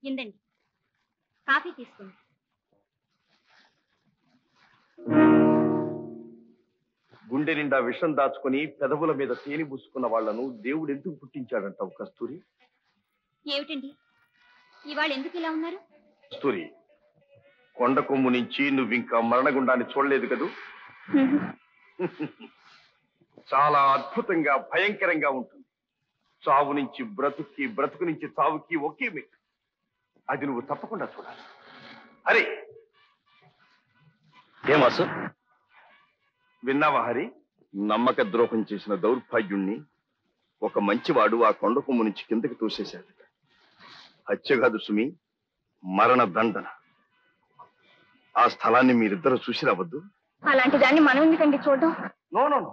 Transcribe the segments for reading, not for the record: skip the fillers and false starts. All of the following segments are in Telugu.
ఇందండి కాఫీ తీసుకోండి. గుండె నిండా విషం దాచుకుని పెదవుల మీద తేనె పూసుకున్న వాళ్లను దేవుడు ఎందుకు పుట్టించాడంటావు కస్తూరి? ఏమిటండి ఇవాళ ఎందుకు ఇలా ఉన్నారు? కస్తూరి, కొండ కొమ్ము నుంచి నువ్వింకా మరణగుండాన్ని చూడలేదు కదూ? చాలా అద్భుతంగా భయంకరంగా ఉంటుంది. చావు నుంచి బ్రతుక్కి, బ్రతుకు నుంచి చావుకి ఒకే మెట్టు. అది నువ్వు తప్పకుండా చూడాలి. హరి, ఏమాసు విన్నావా హరి? నమ్మక ద్రోహం చేసిన దౌర్భాగ్యుణ్ణి ఒక మంచివాడు ఆ కొండ కొమ్ము నుంచి కిందకి తోసేశాడు. హత్య కాదు సుమి, మరణ దండన. ఆ స్థలాన్ని మీరిద్దరూ చూసి రావద్దు. అలాంటి దాన్ని మనం ఎందుకండి చూడడం? నో నో నో,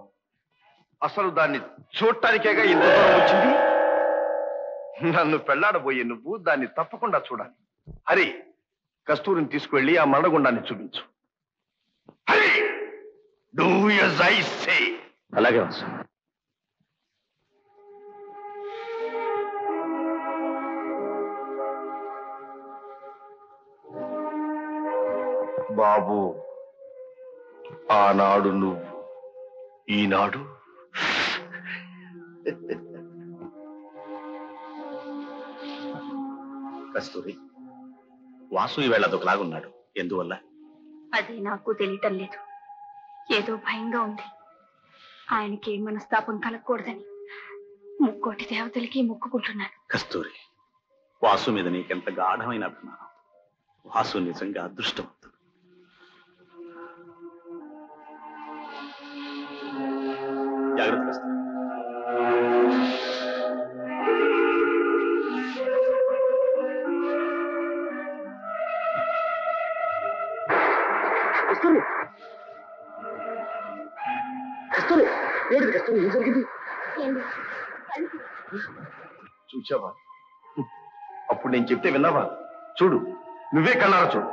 అసలు దాన్ని చూడటానికేగా ఇంత దూరం వచ్చింది. నన్ను పెళ్లాడబోయే నువ్వు దాన్ని తప్పకుండా చూడాలి. హరి, కస్తూరిని తీసుకువెళ్ళి ఆ మరణగుండాన్ని చూపించు. Hari, do as I say. అలాగే వాసు. బాబు, ఆనాడు నువ్వు, ఈనాడు కస్తూరి, వాసు ఈవేళ అదొకలాగున్నాడు. ఎందువల్ల? అది నాకు తెలియటం లేదు. ఏదో భయంగా ఉంది. ఆయనకి మనస్తాపం కలగకూడదని ముక్కోటి దేవతలకి మొక్కుకుంటున్నాను. కస్తూరి, వాసు మీద నీకెంత గాఢమైన అభిమానం. వాసు నిజంగా అదృష్టవంతుడు. జాగ్రత్త కస్తూరి. కస్తూరి, కస్తూరి, ఏమిటి కస్తూరి, ఏం జరిగింది? చూచావా? అప్పుడు నేను చెప్తే విన్నావా? చూడు, నువ్వే కన్నారా చూడు.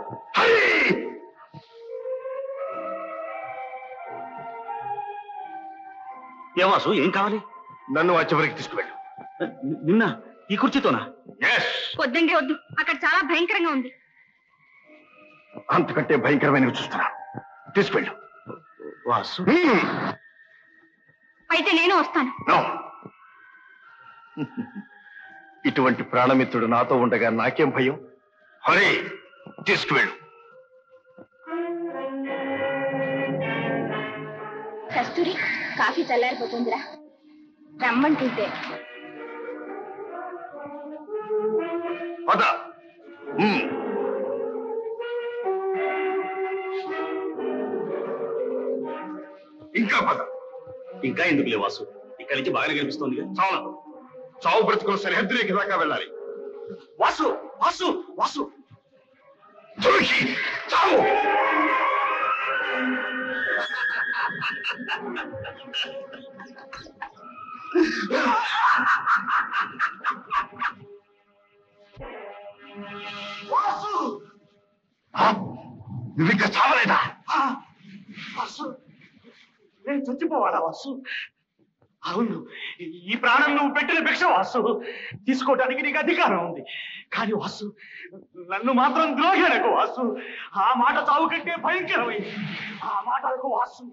ఏమాసు, ఏం కావాలి? నన్ను ఆ చివరికి తీసుకువెళ్ళు. నిన్న ఈ కుర్చీతోనా? వద్దండి, వద్దు. అక్కడ చాలా భయంకరంగా ఉంది. అంతకంటే భయంకరమైనవి చూస్తున్నా. తీసుకువెళ్ళు. వాసు, అయితే నేను వస్తాను. ఇటువంటి ప్రాణమిత్రుడు నాతో ఉండగా నాకేం భయం? హరే, తీసుకువెళ్ళు. కస్తూరి, కాఫీ చల్లారిపోతుందిరా, రమ్మంటుంటే. పద. ఇంకా పద. ఇంకా ఎందుకులే వాసు, ఇక్కడి నుంచి బాగానే కనిపిస్తోంది. చాలు, చావు బ్రతుకుల సరిహద్దు రేఖ దాకా వెళ్ళాలి. వాసు, వాసు, వాసు, చావు. నువ్వు ఇంకా చావలేదా? వాసు, నేను చచ్చిపోవాలా వాసు? అవును, ఈ ప్రాణం నువ్వు పెట్టిన భిక్ష వాసు. తీసుకోవడానికి నీకు అధికారం ఉంది. కానీ వాసు, నన్ను మాత్రం ద్రోహి వాసు. ఆ మాట చావు కంటే భయంకరమైంది. ఆ మాటలకు వాసు.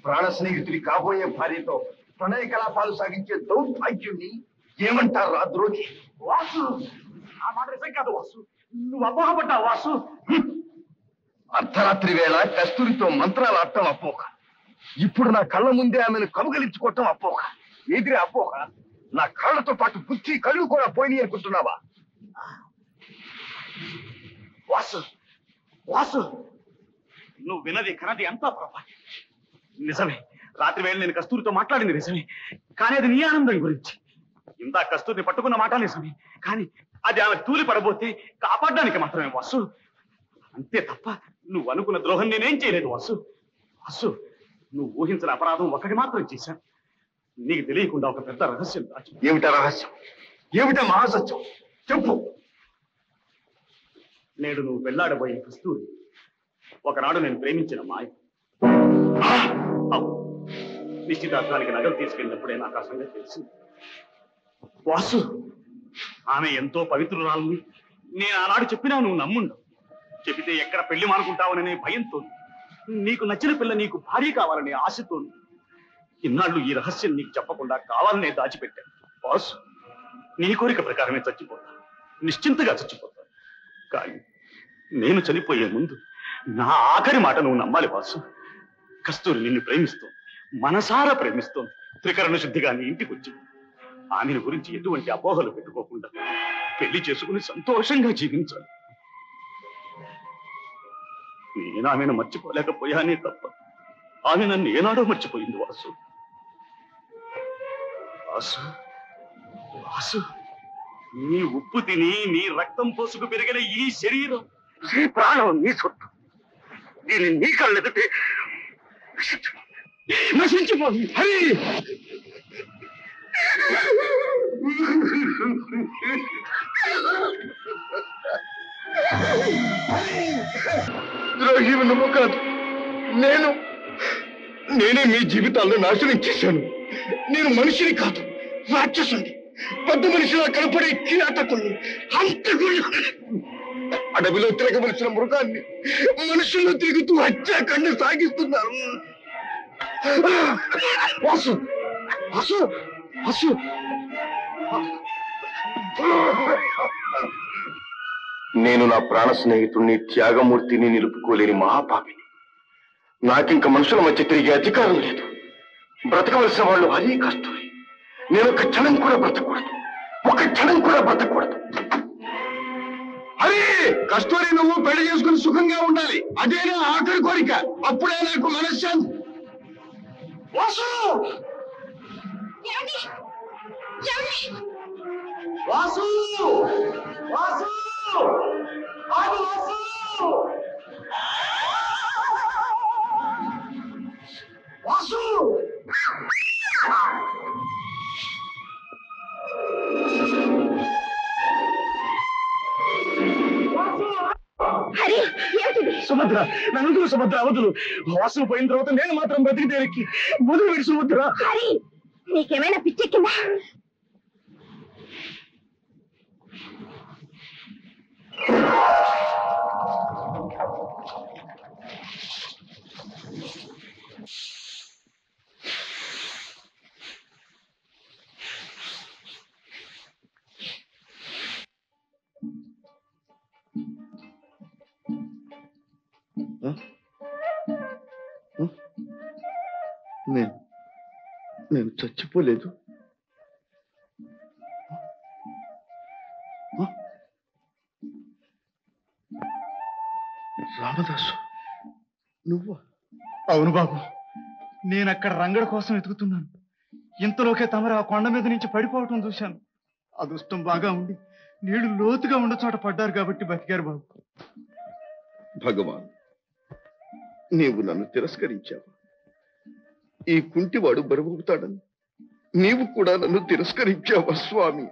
ప్రాణ స్నేహితుడి కాబోయే భార్యతో ప్రణయ కలాపాలు సాగించే దౌర్భాగ్యుణ్ణి ఏమంటారు ఆ ద్రోహి? వాసు, ఆ మాట నిజం కాదు వాసు. నువ్వు అపోహపడ్డావు వాసు. అర్ధరాత్రి వేళ కస్తూరితో మంత్రాలు ఆడటం అపోక. ఇప్పుడు నా కళ్ళ ముందే ఆమెను కబుగలించుకోవటం అపోక. ఎదిరే అపోక. నా కళ్ళతో పాటు బుద్ధి, కళ్ళు కూడా పోయినాయి అనుకుంటున్నావా? వాసు, వాసు, నువ్వు వినది కనది అంతా పొరపాటు. నిజమే, రాత్రి వేళ నేను కస్తూరితో మాట్లాడింది నిజమే. కానీ అది నీ ఆనందం గురించి. ఇందా కస్తూరిని పట్టుకున్న మాట నిజమే. కానీ అది ఆమె తూలి పడబోతే కాపాడడానికి మాత్రమే వాసు. అంతే తప్ప నువ్వు అనుకున్న ద్రోహం నేనేం చేయలేదు వాసు. వాసు, నువ్వు ఊహించిన అపరాధం ఒకటి మాత్రం చేశాను. నీకు తెలియకుండా ఒక పెద్ద రహస్యం దాచి. ఏమిటా రహస్యం? ఏమిటా మహాసత్యం? చెప్పు. నేడు నువ్వు వెళ్ళాడబోయే కస్తూరి ఒకనాడు నేను ప్రేమించిన మాయ. నిశ్చితార్థానికి నగలు తీసుకెళ్ళినప్పుడే నాకు ఆ సంగతి తెలిసింది. వాసు, ఆమె ఎంతో పవిత్రురాలని నేను ఆనాడు చెప్పినా నువ్వు నమ్ముండవు. చెబితే ఎక్కడ పెళ్లి మానుకుంటావననే భయంతో, నీకు నచ్చిన పిల్ల నీకు భార్య కావాలనే ఆశతో ఇన్నాళ్ళు ఈ రహస్యం నీకు చెప్పకుండా కావాలనే దాచిపెట్టాను. బాసు, నీ కోరిక ప్రకారమే చచ్చిపోతా, నిశ్చింతగా చచ్చిపోతా. కానీ నేను చనిపోయే ముందు నా ఆఖరి మాట నువ్వు నమ్మాలి బాసు. కస్తూరి నిన్ను ప్రేమిస్తోంది, మనసారా ప్రేమిస్తోంది. త్రికరణ శుద్ధిగా నీ ఇంటికి వచ్చింది. ఆమెను గురించి ఎటువంటి అపోహలు పెట్టుకోకుండా పెళ్లి చేసుకుని సంతోషంగా జీవించాలి. నేను ఆమెను మర్చిపోలేకపోయానే తప్ప ఆమె నన్ను ఏనాడో మర్చిపోయింది వాసు. వాసు, వాసు, నీ ఉప్పు తిని నీ రక్తం పోసుకు పెరిగిన ఈ శరీరం, ఈ ప్రాణం నీ సొత్తు. దీన్ని నీ కళ్ళెదితే నశించిపోయింది. హరి, ద్రోహి నువ్వు కాదు, నేనే మీ జీవితాలను నాశనం చేశాను. నేను మనిషిని కాదు, రాక్షసుని, పెద్ద మనిషిలా కనపడే కిరాతకుల్ని, హంతకుల్ని. అడవిలో తిరగవలసిన మృగాన్ని మనుషుల్లో తిరుగుతూ హత్యాకాండ సాగిస్తున్నారు. వాసు, వాసు, వాసు, నేను నా ప్రాణ స్నేహితుడిని, త్యాగమూర్తిని నిలుపుకోలేని మహాపాపిని. నాకింక మనుషుల మధ్య తిరిగే అధికారం లేదు. బ్రతకవలసిన వాళ్ళు హరి, కస్తూరి. నేను ఒక క్షణం కూడా బ్రతకూడదు, ఒక క్షణం కూడా బ్రతకూడదు. హరి, కస్తూరి నువ్వు పెళ్లి చేసుకుని సుఖంగా ఉండాలి, అదే నా ఆఖరి కోరిక. అప్పుడే నాకు మనశ్శాంతి. వాసు, వాసు, వాసు, ఆగు వాసు, వాసు. హరి, ఏమిటిది? సుభద్ర, నన్ను సుభద్ర అవదులు. వాసు పోయిన తర్వాత నేను మాత్రం బ్రతికితేరికి వదులు వీడు సుభద్ర. హరి, నీకేమైనా పిచ్చెక్కిందా? నేను చచ్చిపోలేదు. రామదాసు, నువ్వా? అవును బాబు, నేను అక్కడ రంగడ కోసం వెతుకుతున్నాను. ఇంతలోకే తమరు ఆ కొండ మీద నుంచి పడిపోవటం చూశాను. అదృష్టం బాగా ఉండి నీళ్లు లోతుగా ఉన్న చోట పడ్డారు కాబట్టి బతికారు బాబు. భగవాన్, నీవు నన్ను తిరస్కరించావు. ఈ కుంటివాడు బరువవుతాడని నీవు కూడా నన్ను తిరస్కరించావా స్వామి?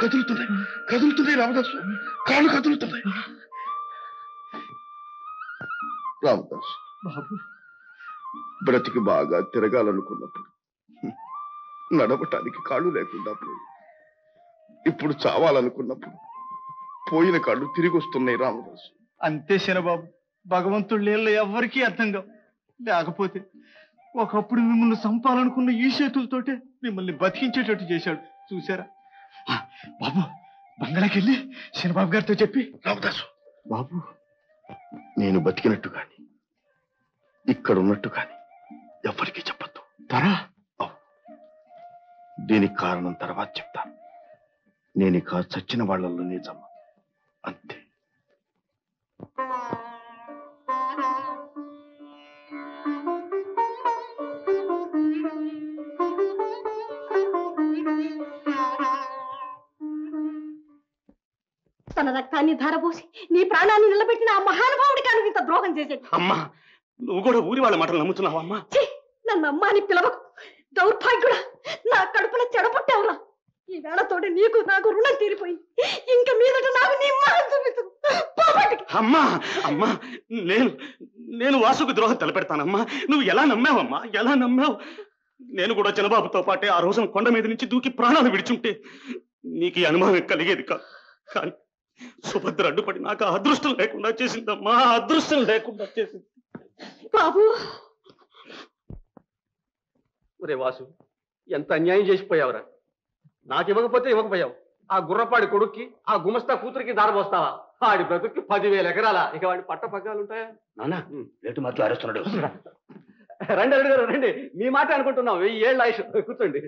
కదులుతున్నాయి, కదులుతున్నాయి రామదాసు, కాళ్ళు కదులుతున్నాయి. రామదాసు బాబు, బ్రతికి బాగా తిరగాలనుకున్నప్పుడు నడవటానికి కాళ్ళు లేకుండా పోయి, ఇప్పుడు చావాలనుకున్నప్పుడు పోయిన కాళ్ళు తిరిగి వస్తున్నాయి రామదాసు. అంతే శనబాబు, భగవంతుడు లేళ్ళు ఎవ్వరికీ అర్థం కావు. లేకపోతే ఒకప్పుడు మిమ్మల్ని చంపాలనుకున్న ఈ చేతులతోటే మిమ్మల్ని బతికించేటట్టు చేశాడు. చూసారా బాబు? బంగళాకెళ్ళి శనబాబు గారితో చెప్పి. రామదాసు బాబు, నేను బతికినట్టు కానీ ఇక్కడ ఉన్నట్టు కానీ ఎవరికి చెప్పద్దు. తరా దీనికి కారణం తర్వాత చెప్తాను. నేను ఇక చచ్చిన వాళ్ళల్లో నిజం, అంతే. తన రక్తాన్ని ధారపోసి నీ ప్రాణాన్ని నిలబెట్టిన ఆ మహానుభావుడికి నువ్వు ఇంత ద్రోహం చేసేది. అమ్మా, నువ్వు కూడా ఊరి వాళ్ళ మాటలు నమ్ముతున్నావా అమ్మా? నన్ను అమ్మ అని పిలవకు, దౌర్భాగ్యుడా. నా కడుపున చెడపుట్టావురా. ఈ వేళతోటి నీకు నాకు రుణం తీరిపోయింది. ఇంక మీదట నాకు నీ మొహం చూపించు. అమ్మా అమ్మా నేను వాసుకు ద్రోహం తలపెడతానమ్మా. నువ్వు ఎలా నమ్మావమ్మా, ఎలా నమ్మావు? నేను కూడా చిన్నబాబుతో పాటే ఆ రోజున కొండ మీద నుంచి దూకి ప్రాణాలు విడిచుంటే నీకు ఈ అనుమానం కలిగేది కాదు. కానీ సుభద్ర అడ్డుపడి నాకు ఆ అదృష్టం లేకుండా చేసిందమ్మా, అదృష్టం లేకుండా చేసింది. బాబు ఒరే వాసు, ఎంత అన్యాయం చేసిపోయావురా. నాకు ఇవ్వకపోతే ఇవ్వకపోయావు. ఆ గుర్రపాడి కొడుక్కి, ఆ గుమస్తా కూతురికి దారపోస్తావా? ఆడి బ్రతుక్కి 10,000 ఎకరాల. ఇక వాడి పట్ట పగ్గాలు ఉంటాయా? నాన్న రేటు మాత్రం అరుస్తున్నాడు. రండి అల్లుడు గారు రండి. మీ మాట అనుకుంటున్నాం. 1000 ఏళ్ళ ఆయుష్. కూర్చోండి.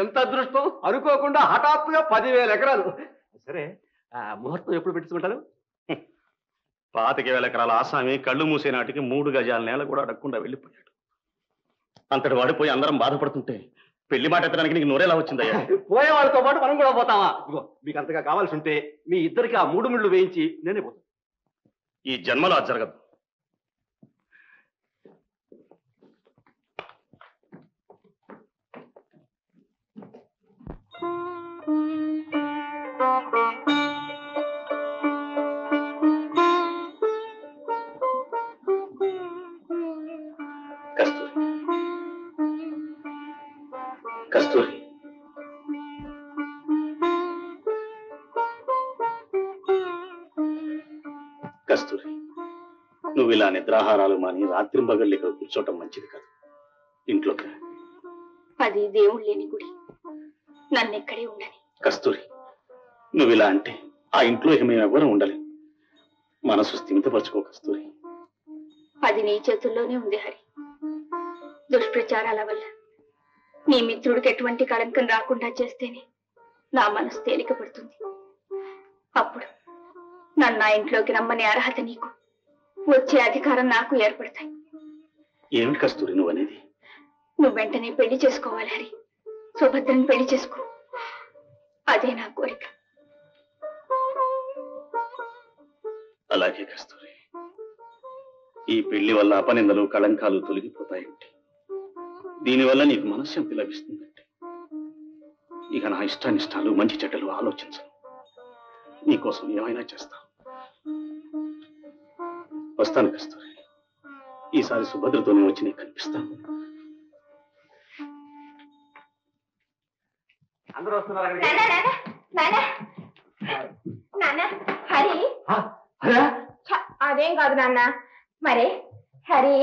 ఎంత అదృష్టం. అనుకోకుండా హఠాత్తుగా 10,000 ఎకరాలు. సరే, ముహూర్తం ఎప్పుడు పెట్టుకుంటారు? 25,000 ఎకరాల ఆసామి కళ్ళు మూసే నాటికి 3 గజాల నేల కూడా అడగకుండా వెళ్ళిపోయాడు. అంతటి వాడిపోయి అందరం బాధపడుతుంటే పెళ్లి మాట ఎత్తడానికి నీకు నోరేలా వచ్చిందయ్యా? పోయే వాళ్ళతో పాటు మనం కూడా పోతామా? ఇగో మీకు అంతగా కావాల్సి ఉంటే మీ ఇద్దరికి ఆ 3 ముళ్ళు వేయించి నేనే పోతాను. ఈ జన్మలో అది జరగదు. కస్తూరి, కస్తూరి, నువ్వు ఇలా నిద్రాహారాలు మాని రాత్రింబగళ్ళు ఇక్కడ కూర్చోవటం మంచిది కాదు. ఇంట్లోకి రా. అది దేవుడు లేని గుడి, నన్ను ఇక్కడే ఉండని. కస్తూరి, నువ్వు ఇలా అంటే ఆ ఇంట్లో ఇక మేము ఎవరూ ఉండలేం. మనసు స్థిమితపరచుకో కస్తూరి. అది నీ చేతుల్లోనే ఉంది హరి. దుష్ప్రచారాల వల్ల నీ మిత్రుడికి ఎటువంటి కళంకం రాకుండా చేస్తేనే నా మనసు తేలిక పడుతుంది. అప్పుడు నన్ను నా ఇంట్లోకి రమ్మనే అర్హత నీకు, వచ్చే అధికారం నాకు ఏర్పడతాయి. ఏమిటి కస్తూరి నువ్వు అనేది? నువ్వు వెంటనే పెళ్లి చేసుకోవాలి హరి. సుభద్రని పెళ్లి చేసుకో, అదే నా కోరిక. అలాగే కస్తూరి, ఈ పెళ్లి వల్ల అపనిందలు కళంకాలు తొలగిపోతాయంటే, దీనివల్ల నీకు మనశ్శాంతి లభిస్తుందంటే, ఇక నా ఇష్టానిష్టాలు మంచి చెడ్డలు ఆలోచించను. నీకోసం ఏమైనా చేస్తాను. వస్తాను కస్తూరి. ఈసారి సుభద్రతోనే వచ్చి నీకు కనిపిస్తాను. అందరూ వస్తున్నారు. హరి అదేం కాదు నాన్న. మరే హరి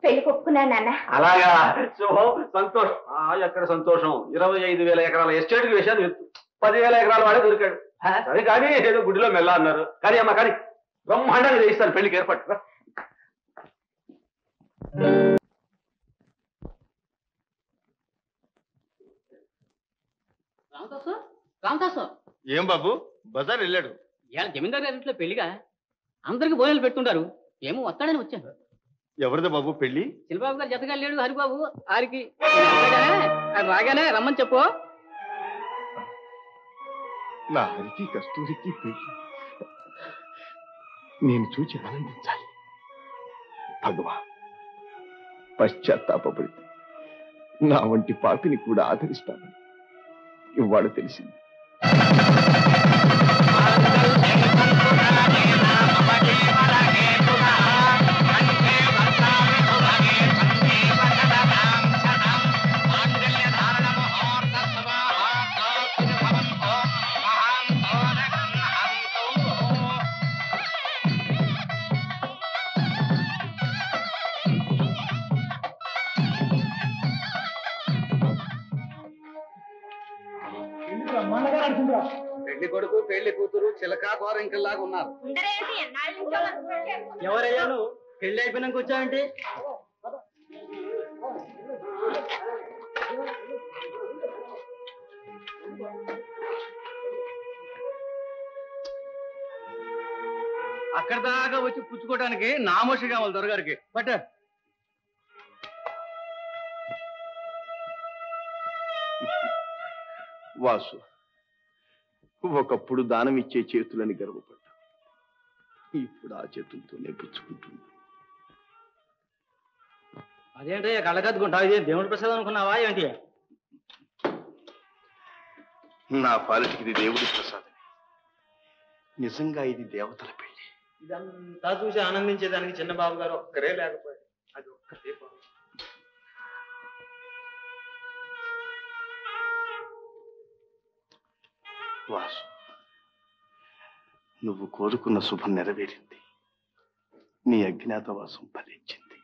పెళ్లి కొప్పుకున్నా నాన్న. అలాగా, శుభం, సంతోషం. ఎక్కడ సంతోషం? 25,000 ఎకరాల ఎస్టేట్ కి వేశాను. 10,000 ఎకరాల వాడే దొరికాడు. సరే కానీ ఏదో గుడిలో మెల్ల అన్నారు. కానీ అమ్మ కానీ బ్రహ్మాండంగా చేయిస్తాను పెళ్లికి ఏర్పాటు. ఏం బాబు, బజార్ వెళ్ళాడు? ఇవాళ జమీందారు గారి ఇంట్లో పెళ్లిగా అందరికి భోజనాలు పెట్టుంటారు. ఏమో వస్తాడని వచ్చాను. ఎవరిదా బాబు పెళ్లి? శిల్బాబు గారు జతగా లేడు హరిబాబు. ఆరికి రాగానే రమ్మని చెప్పు. నా హరికి కస్తూరికి పెళ్లి నేను చూచి ఆనందించాలి. భగవా, పశ్చాత్తాపడితే నా వంటి పాపిని కూడా ఆదరిస్తానని ఇవాళ తెలిసింది. పెళ్లి కొడుకు పెళ్లి కూతురు చిలకా కోరింకల్లాగా ఉన్నారు. ఎవరయ్యా నువ్వు? పెళ్లి అయిపోయినాక వచ్చావంటే? అక్కడ దాకా వచ్చి పుచ్చుకోవడానికి నామోషి కావాలి దొరగారికి. బట్ వాసు, ఒకప్పుడు దానం ఇచ్చే చేతులని గర్వపడ్డా, ఇప్పుడు ఆ చేతులతోనే పుచ్చుకుంటుంది. అదేంటే కళ్ళకద్దుకుంటావు? ఇది దేవుడి ప్రసాదం అనుకున్నావా ఏంటి? నా పాలిటికి ఇది దేవుడి ప్రసాదం. నిజంగా ఇది దేవతల పెళ్లి. ఇదంతా చూసి ఆనందించేదానికి చిన్నబాబు గారు ఒక్కరే లేకపోయారు. అది ఒక్కటే వాసు, నువ్వు కోరుకున్న శుభం నెరవేరింది. నీ అజ్ఞాతవాసం ఫలించింది.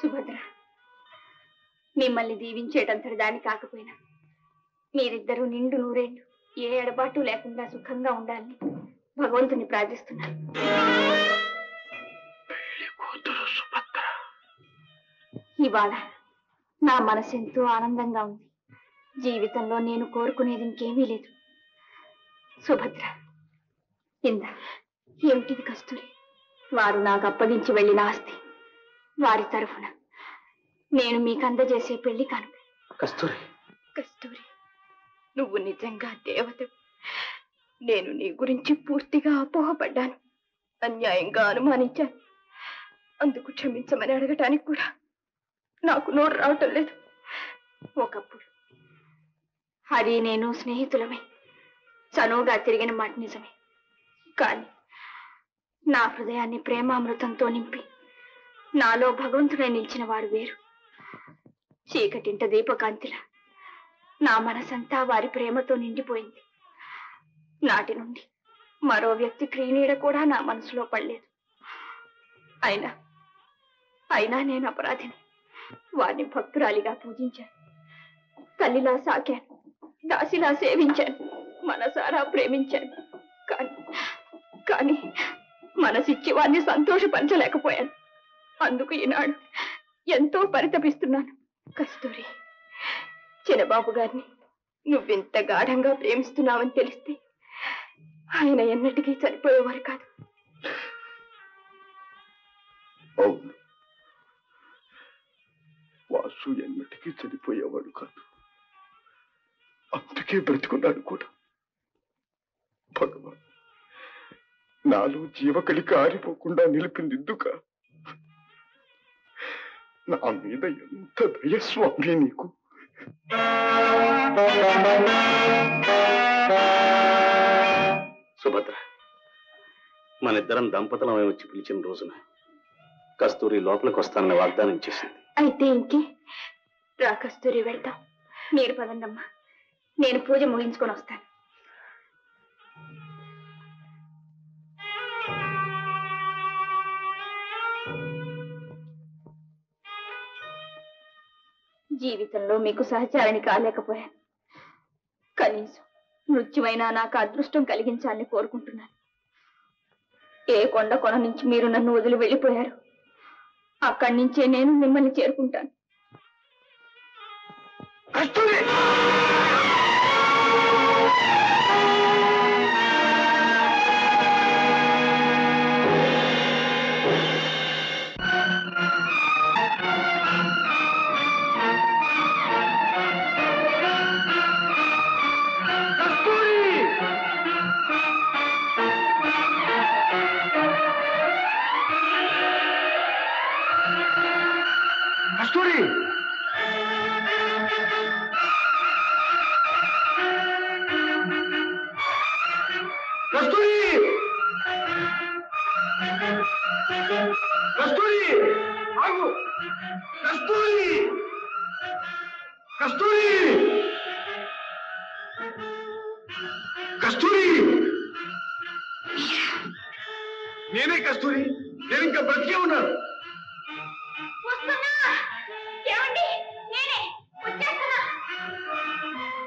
సుభద్ర, మిమ్మల్ని దీవించేటంతటి దాని కాకపోయినా మీరిద్దరూ నిండు నూరేళ్లు ఏ ఎడబాటు లేకుండా సుఖంగా ఉండాలని భగవంతుని ప్రార్థిస్తున్నాను. ఇవాళ నా మనసు ఎంతో ఆనందంగా ఉంది. జీవితంలో నేను కోరుకునేది ఇంకేమీ లేదు. సుభద్ర, ఇందా ఏమిటిది కస్తూరి? వారు నాకు అప్పగించి వెళ్ళిన ఆస్తి. వారి తరఫున నేను మీకు అందజేసే పెళ్లి కానుక. కస్తూరి, కస్తూరి, నువ్వు నిజంగా దేవత. నేను నీ గురించి పూర్తిగా అపోహపడ్డాను, అన్యాయంగా అనుమానించాను. అందుకు క్షమించమని అడగటానికి కూడా నాకు నోరు రావటం లేదు. ఒకప్పుడు హరి నేను స్నేహితులమే, చనువుగా తిరిగిన మాట నిజమే. కానీ నా హృదయాన్ని ప్రేమామృతంతో నింపి నాలో భగవంతుడే నిలిచిన వారు వేరు. చీకటింట దీపకాంతిలా నా మనసంతా వారి ప్రేమతో నిండిపోయింది. నాటి నుండి మరో వ్యక్తి క్రీనీడ కూడా నా మనసులో పడలేదు. అయినా నేను అపరాధిని. వారిని భక్తురాలిగా పూజించాను, తల్లిలా సాకాను, దాసిలా సేవించాను, మనసారా ప్రేమించాను. కానీ మనసిచ్చి వారిని సంతోషపరచలేకపోయాను. అందుకు ఈనాడు ఎంతో పరితపిస్తున్నాను. కస్తూరి, చిన్నబాబు గారిని నువ్వింత గాఢంగా ప్రేమిస్తున్నావని తెలిస్తే ఆయన ఎన్నటికీ చనిపోయేవారు కాదు. అవును, వాసు ఎన్నటికీ చనిపోయేవాడు కాదు. అందుకే బ్రతుకున్నాడు కూడా. భగవాన్ నాలో జీవకళిక ఆరిపోకుండా నిలిపిందిద్దుక. నా మీద ఎంత దయస్వామి నీకు. సుభద్ర, మనిద్దరం దంపతులమై వచ్చి పిలిచిన రోజున కస్తూరి లోపలికి వస్తానని వాగ్దానం చేసింది. అయితే ఇంకే రా కస్తూరి, వెళ్తాం. మీరు పదండమ్మా, నేను పూజ ముగించుకొని వస్తాను. జీవితంలో మీకు సహచారిని కాలేకపోయాను. కనీసం మృత్యువైనా నాకు అదృష్టం కలిగించాలని కోరుకుంటున్నాను. ఏ కొండ కొన నుంచి మీరు నన్ను వదిలి వెళ్ళిపోయారు, అక్కడి నుంచే నేను మిమ్మల్ని చేరుకుంటాను. కస్తూరి, కస్తూరి, కస్తూరి, ఆగు! కస్తూరి, కస్తూరి, కస్తూరి, నేనే కస్తూరి. నేను ఇంకా బ్రతికే ఉన్నాను.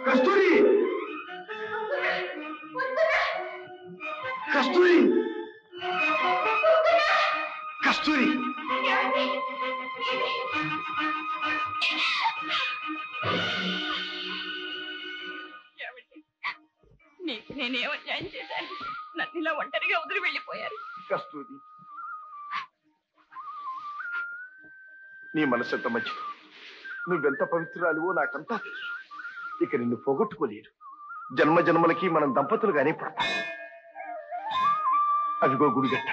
కస్తూరి, కస్తూరి, కస్తూరి, నీకు నేనేం అన్యాయం చేశాను? నన్ను ఇలా ఒంటరిగా వదిలి వెళ్ళిపోయారు. కస్తూరి, నీ మనసు ఎంత మంచిదో, నువ్వెంత పవిత్రురాలివో నాకంతా తెలుసు. ఇక నిన్ను పోగొట్టుకోలేరు. జన్మ జన్మలకి మనం దంపతులుగానే పడతాం. అదిగో గుడిగట్ట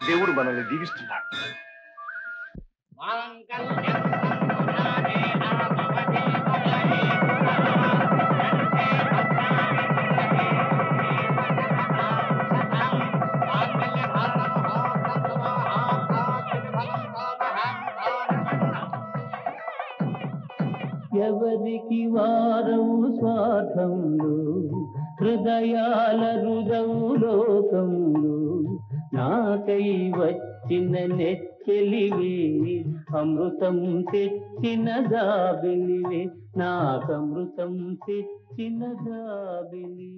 దేవుడు మనల్ని దీవిస్తున్నాడు. ఎవరికి వారవు స్వార్థంలో హృదయాల రుదవు లోకంలో నాకై వచ్చిన నెచ్చెలివే అమృతం తెచ్చిన జాబిలివే నాకమృతం తెచ్చిన జాబిలి.